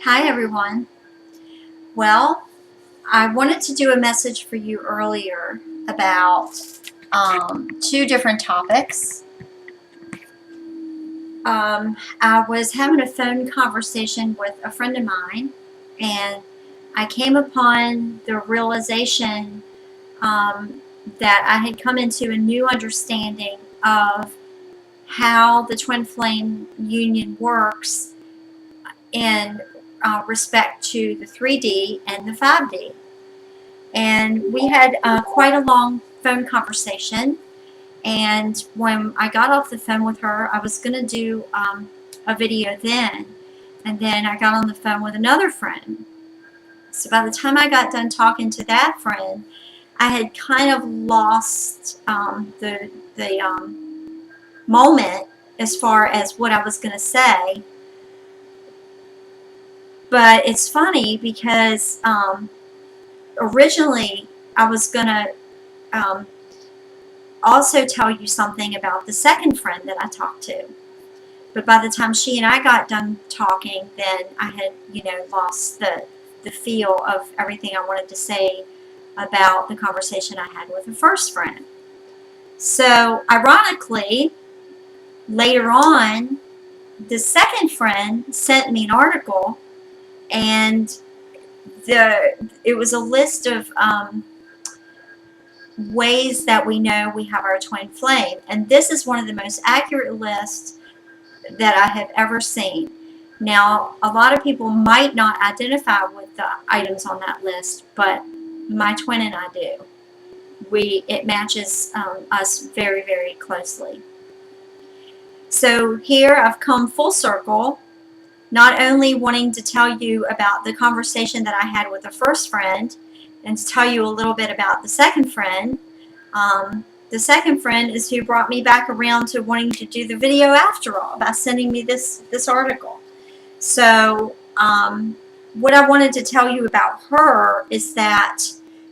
Hi everyone. Well, I wanted to do a message for you earlier about two different topics. I was having a phone conversation with a friend of mine, and I came upon the realization that I had come into a new understanding of how the twin flame union works in respect to the 3D and the 5D. And we had quite a long phone conversation. And when I got off the phone with her, I was going to do a video then. And then I got on the phone with another friend. So by the time I got done talking to that friend, I had kind of lost the moment as far as what I was going to say. But it's funny because originally I was going to um, also tell you something about the second friend that I talked to. But by the time she and I got done talking, then I had, lost the feel of everything I wanted to say about the conversation I had with the first friend. So, ironically, later on, the second friend sent me an article, and it was a list of ways that we know we have our twin flame. And this is one of the most accurate lists that I have ever seen. Now, a lot of people might not identify with the items on that list, but my twin and I do. It matches us very, very closely. So here I've come full circle, not only wanting to tell you about the conversation that I had with the first friend and to tell you a little bit about the second friend. The second friend is who brought me back around to wanting to do the video after all by sending me this article. So what I wanted to tell you about her is that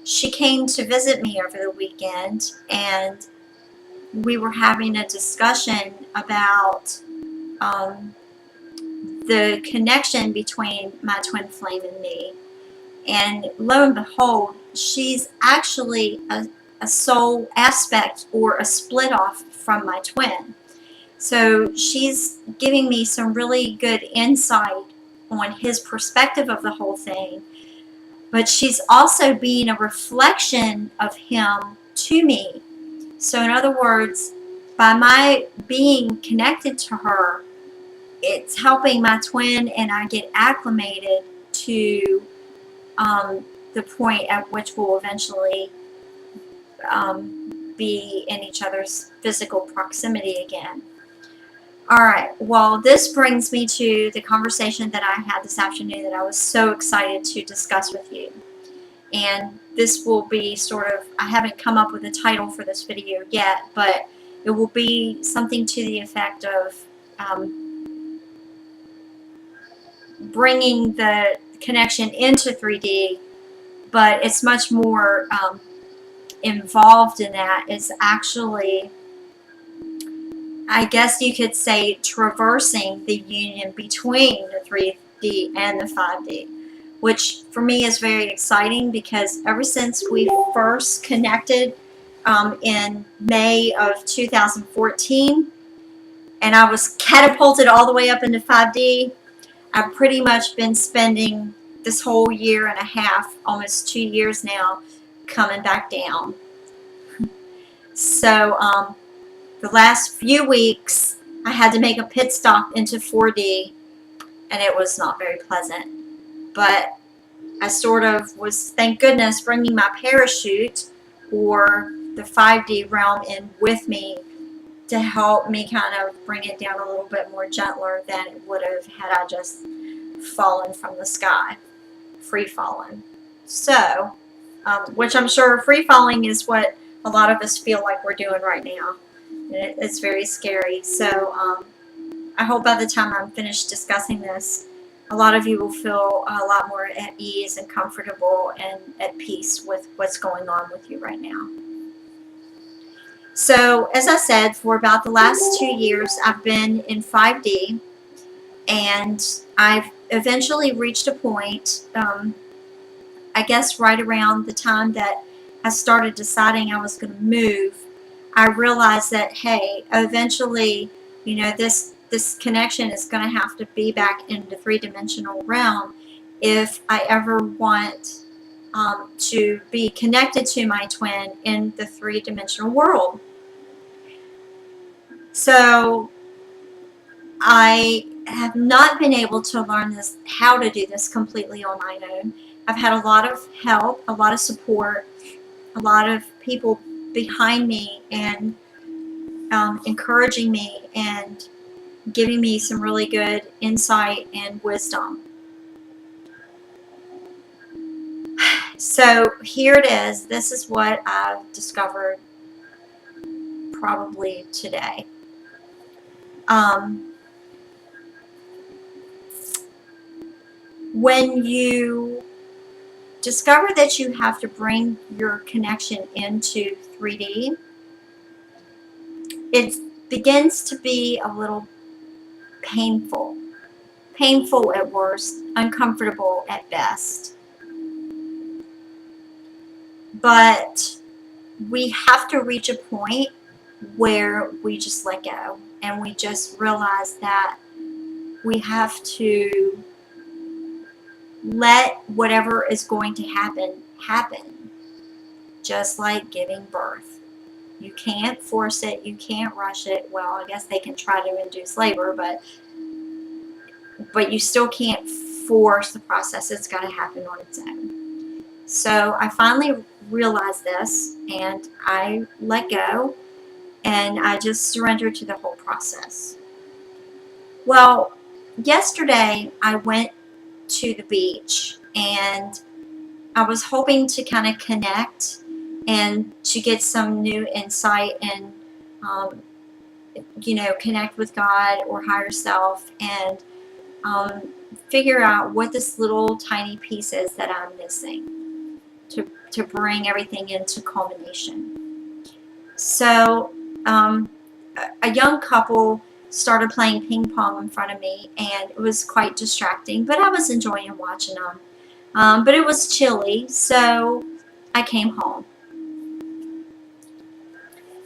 she came to visit me over the weekend, and we were having a discussion about the connection between my twin flame and me. And lo and behold, she's actually a soul aspect or a split off from my twin. So she's giving me some really good insight on his perspective of the whole thing. But she's also being a reflection of him to me. So in other words, by my being connected to her, it's helping my twin and I get acclimated to the point at which we'll eventually be in each other's physical proximity again. Alright, well, this brings me to the conversation that I had this afternoon that I was so excited to discuss with you. And this will be sort of, I haven't come up with a title for this video yet, but it will be something to the effect of bringing the connection into 3D, but it's much more involved in that. It's actually, I guess you could say, traversing the union between the 3D and the 5D, which for me is very exciting because ever since we first connected in May of 2014, and I was catapulted all the way up into 5D, I've pretty much been spending this whole year and a half, almost 2 years now, coming back down. So the last few weeks, I had to make a pit stop into 4D, and it was not very pleasant. But I sort of was, thank goodness, bringing my parachute or the 5D realm in with me to help me kind of bring it down a little bit more gentler than it would have had I just fallen from the sky, free falling. So, which I'm sure free falling is what a lot of us feel like we're doing right now. It's very scary. So I hope by the time I'm finished discussing this, a lot of you will feel a lot more at ease and comfortable and at peace with what's going on with you right now. So as I said, for about the last 2 years, I've been in 5D, and I've eventually reached a point, I guess right around the time that I started deciding I was going to move, I realized that, hey, eventually, this connection is going to have to be back in the three-dimensional realm if I ever want to be connected to my twin in the three-dimensional world. So I have not been able to learn how to do this completely on my own. I've had a lot of help, a lot of support, a lot of people behind me and encouraging me and giving me some really good insight and wisdom. So here it is. This is what I've discovered probably today. When you discover that you have to bring your connection into 3D, it begins to be a little painful. Painful at worst, uncomfortable at best. But we have to reach a point where we just let go and we just realize that we have to let whatever is going to happen happen, just like giving birth. You can't force it, you can't rush it. Well, I guess they can try to induce labor, but you still can't force the process. It's got to happen on its own. So I finally realized this and I let go and I just surrendered to the whole process. Well, yesterday I went to the beach and I was hoping to kind of connect and to get some new insight and connect with God or higher self and figure out what this little tiny piece is that I'm missing to bring everything into culmination. So a young couple started playing ping pong in front of me, and it was quite distracting, but I was enjoying watching them. But it was chilly, so I came home.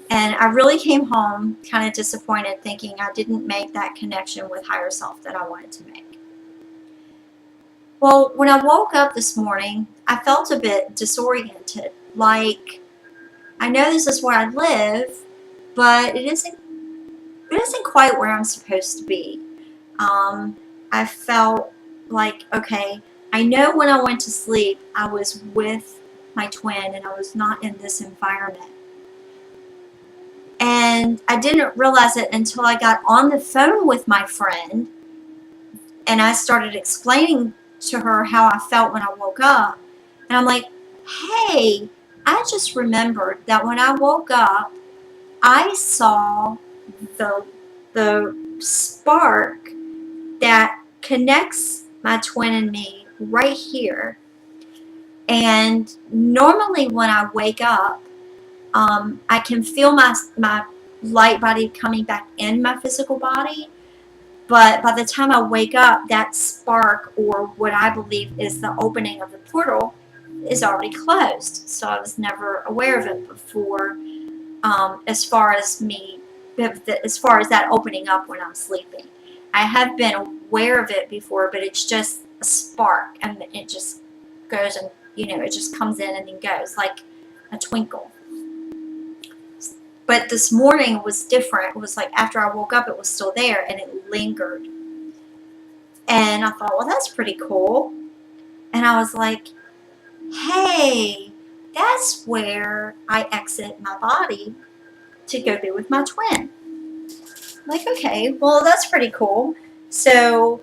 And I really came home kind of disappointed, thinking I didn't make that connection with higher self that I wanted to make. Well, when I woke up this morning, I felt a bit disoriented. Like, I know this is where I live, but it isn't quite where I'm supposed to be. I felt like, okay, I know when I went to sleep, I was with my twin and I was not in this environment. And I didn't realize it until I got on the phone with my friend and I started explaining to her how I felt when I woke up. And I'm like, hey, I just remembered that when I woke up, I saw the spark that connects my twin and me right here. And normally when I wake up, I can feel my light body coming back in my physical body. But by the time I wake up, that spark, or what I believe is the opening of the portal, is already closed. So I was never aware of it before, as far as that opening up when I'm sleeping. I have been aware of it before, but it's just a spark, and it just goes and, it just comes in and then goes, like a twinkle. But this morning was different. It was like after I woke up, it was still there, and it lingered. And I thought, well, that's pretty cool. And I was like, hey, that's where I exit my body to go be with my twin. Like, okay, well, that's pretty cool. So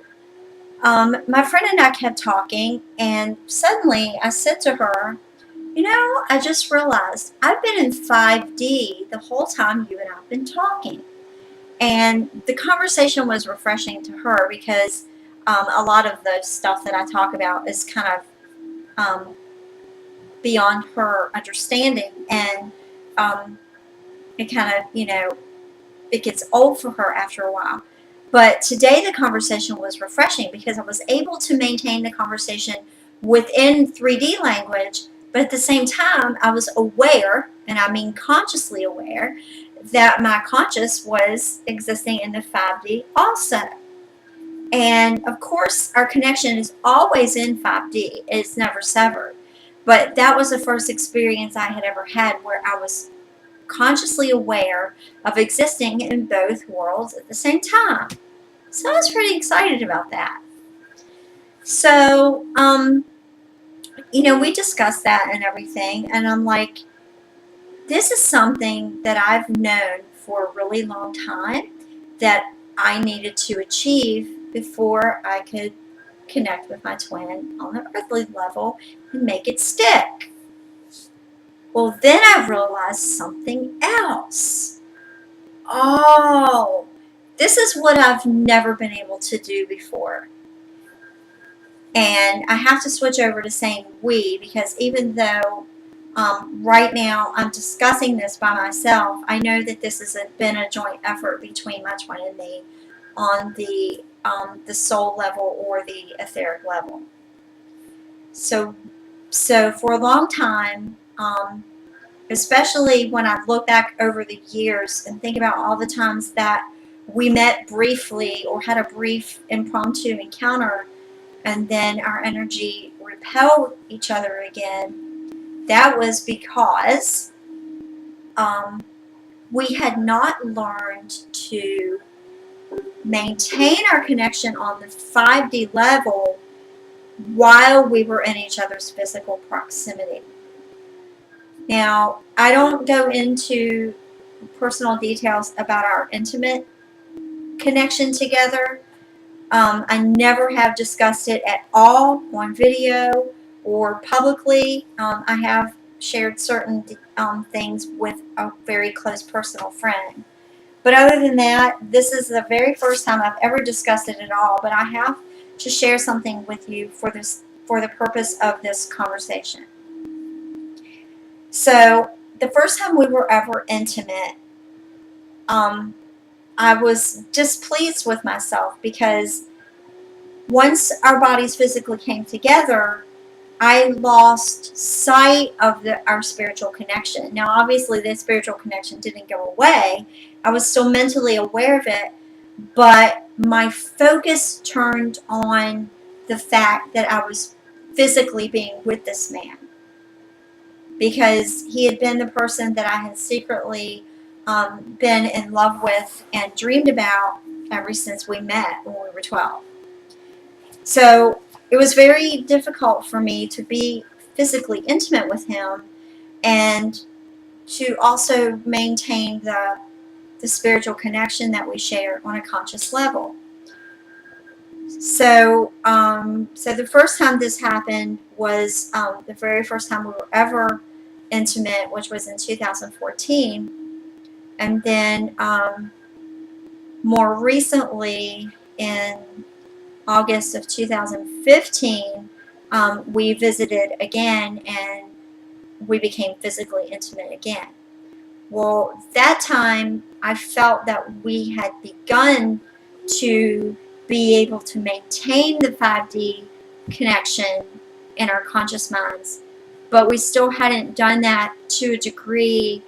my friend and I kept talking, and suddenly I said to her, I just realized I've been in 5D the whole time you and I have been talking. And the conversation was refreshing to her because a lot of the stuff that I talk about is kind of beyond her understanding. And it kind of, it gets old for her after a while. But today the conversation was refreshing because I was able to maintain the conversation within 3D language, but at the same time, I was aware, and I mean consciously aware, that my conscious was existing in the 5D also. And of course, our connection is always in 5D, it's never severed. But that was the first experience I had ever had where I was consciously aware of existing in both worlds at the same time. So I was pretty excited about that. So, we discussed that and everything, and I'm like, this is something that I've known for a really long time that I needed to achieve before I could connect with my twin on the earthly level and make it stick. Well, then I realized something else. Oh, this is what I've never been able to do before. And I have to switch over to saying we, because even though right now I'm discussing this by myself, I know that this has been a joint effort between my twin and me on the soul level or the etheric level. So for a long time, especially when I look back over the years and think about all the times that we met briefly or had a brief impromptu encounter, and then our energy repelled each other again, that was because we had not learned to maintain our connection on the 5D level while we were in each other's physical proximity. Now, I don't go into personal details about our intimate connection together. I never have discussed it at all on video or publicly. I have shared certain things with a very close personal friend. But other than that, this is the very first time I've ever discussed it at all. But I have to share something with you for the purpose of this conversation. So the first time we were ever intimate, I was displeased with myself because once our bodies physically came together, I lost sight of our spiritual connection. Now, obviously, the spiritual connection didn't go away. I was still mentally aware of it, but my focus turned on the fact that I was physically being with this man, because he had been the person that I had secretly been in love with and dreamed about ever since we met when we were 12. So it was very difficult for me to be physically intimate with him and to also maintain the spiritual connection that we share on a conscious level. So the first time this happened was the very first time we were ever intimate, which was in 2014. And then more recently, in August of 2015, we visited again and we became physically intimate again. Well, that time I felt that we had begun to be able to maintain the 5D connection in our conscious minds, but we still hadn't done that to a degree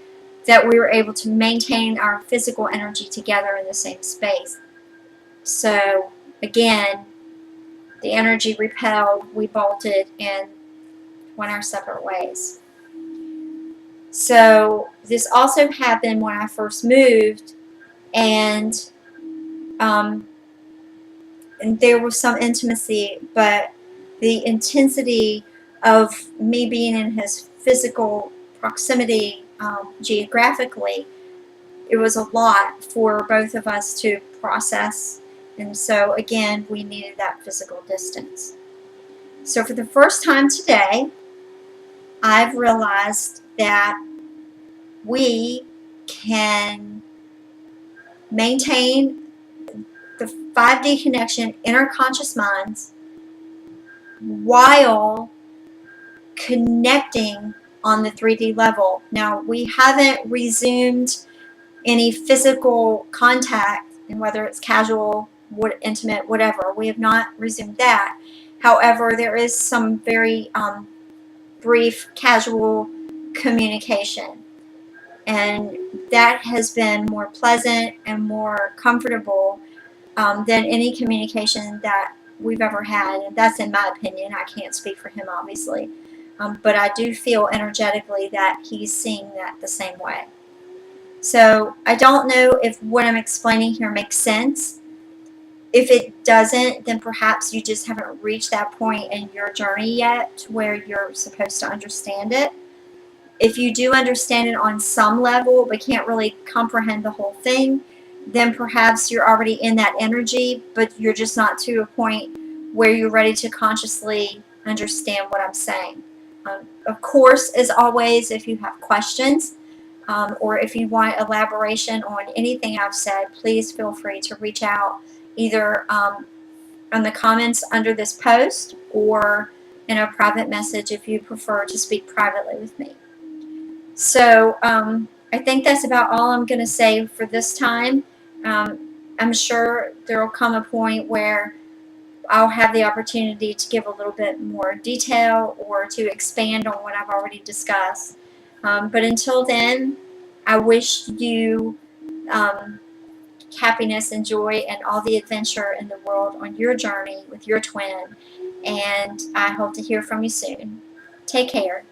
that we were able to maintain our physical energy together in the same space. So again, the energy repelled, we bolted, and went our separate ways. So this also happened when I first moved, and there was some intimacy, but the intensity of me being in his physical proximity geographically, it was a lot for both of us to process. And so again, we needed that physical distance. So for the first time today, I've realized that we can maintain the 5D connection in our conscious minds while connecting on the 3D level. Now, we haven't resumed any physical contact, and whether it's casual intimate, whatever. We have not resumed that. However, there is some very brief, casual communication, and that has been more pleasant and more comfortable than any communication that we've ever had. And that's in my opinion. I can't speak for him, obviously. But I do feel energetically that he's seeing that the same way. So I don't know if what I'm explaining here makes sense. If it doesn't, then perhaps you just haven't reached that point in your journey yet where you're supposed to understand it. If you do understand it on some level but can't really comprehend the whole thing, then perhaps you're already in that energy, but you're just not to a point where you're ready to consciously understand what I'm saying. Of course, as always, if you have questions or if you want elaboration on anything I've said, please feel free to reach out either on the comments under this post or in a private message if you prefer to speak privately with me. So I think that's about all I'm going to say for this time. I'm sure there will come a point where I'll have the opportunity to give a little bit more detail or to expand on what I've already discussed. But until then, I wish you happiness and joy and all the adventure in the world on your journey with your twin. And I hope to hear from you soon. Take care.